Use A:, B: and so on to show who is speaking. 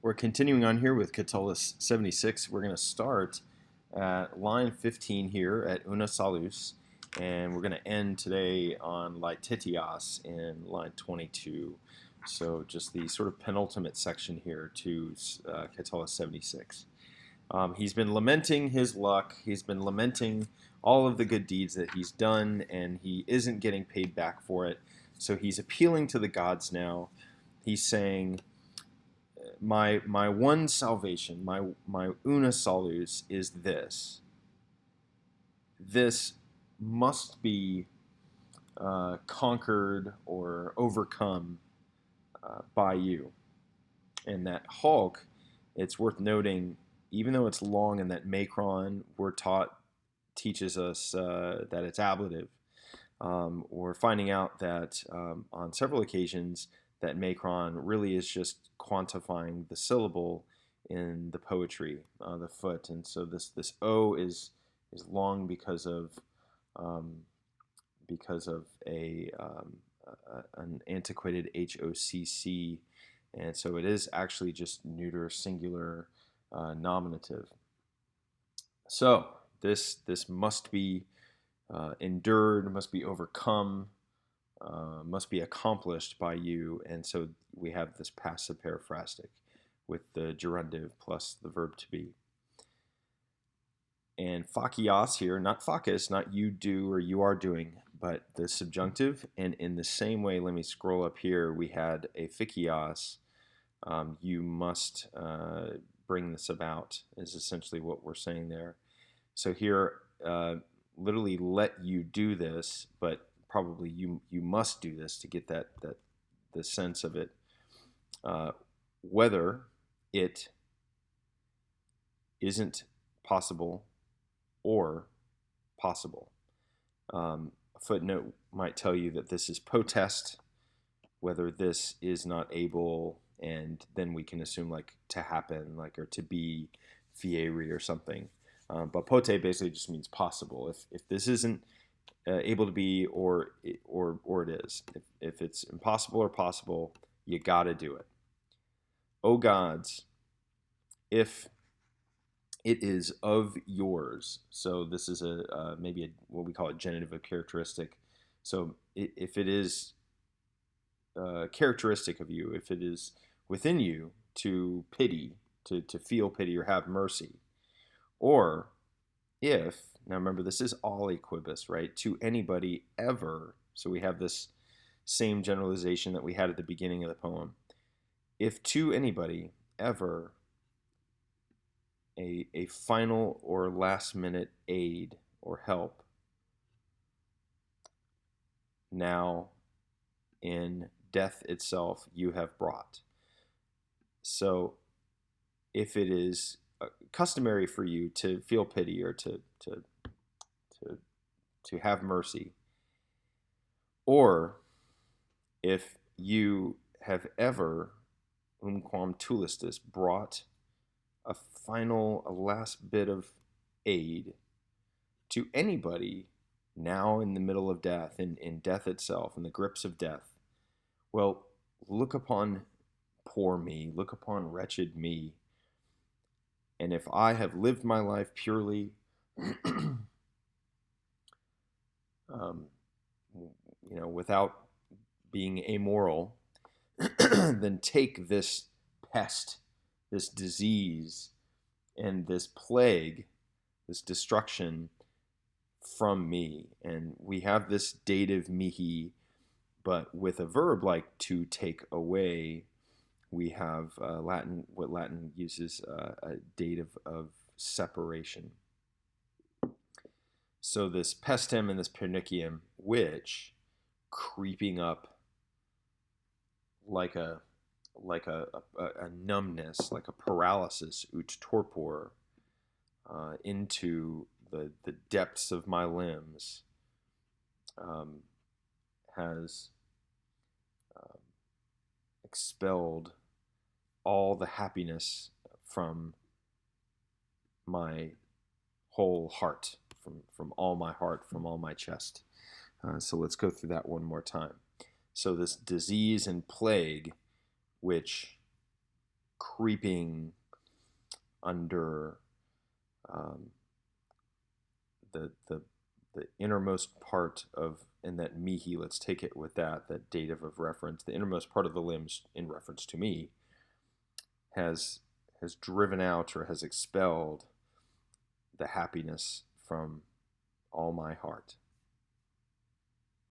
A: We're continuing on here with Catullus 76. We're going to start at line 15 here at Una Salus, and we're going to end today on Laetitias in line 22. So just the sort of penultimate section here to Catullus 76. He's been lamenting his luck. He's been lamenting all of the good deeds that he's done, and he isn't getting paid back for it. So he's appealing to the gods now. He's saying, my one salvation, my una salus is this. This must be conquered or overcome by you. And that Hulk, it's worth noting, even though it's long and that macron we're taught teaches us that it's ablative, we're finding out that on several occasions that macron really is just quantifying the syllable in the poetry, the foot, and so this O is long because of an antiquated HOCC, and so it is actually just neuter singular nominative. So this must be endured, must be overcome, must be accomplished by you, and so we have this passive periphrastic with the gerundive plus the verb to be. And facias here, not facus, not you do or you are doing, but the subjunctive. And in the same way, let me scroll up here, we had a ficias, you must bring this about, is essentially what we're saying there. So here, literally let you do this, but probably you must do this to get the sense of it. Whether it isn't possible or possible. A footnote might tell you that this is potest, whether this is not able, and then we can assume like to happen, like or to be fieri or something. But pote basically just means possible. If this isn't able to be, or it is. If it's impossible or possible, you gotta do it. O gods, if it is of yours. So this is maybe what we call a genitive of characteristic. So if it is characteristic of you, if it is within you to pity, to feel pity or have mercy, or if, now remember this is all equibus, right? To anybody ever. So we have this same generalization that we had at the beginning of the poem. If to anybody ever a final or last minute aid or help, now in death itself you have brought. So if it is customary for you to feel pity or to have mercy, or if you have ever umquam tulistus brought a last bit of aid to anybody now in the middle of death, in death itself, in the grips of death, well, look upon poor me, look upon wretched me, and if I have lived my life purely, without being amoral, then take this pest, this disease, and this plague, this destruction from me. And we have this dative mihi, but with a verb like to take away, we have what Latin uses a dative of separation. So this pestem and this pernicium, which creeping up like a numbness, like a paralysis, ut torpor, into the depths of my limbs, has expelled all the happiness from my whole heart, from all my heart, from all my chest. So let's go through that one more time. So this disease and plague, which creeping under the innermost part of, and that mihi, let's take it with that dative of reference, the innermost part of the limbs in reference to me has driven out or has expelled the happiness from all my heart.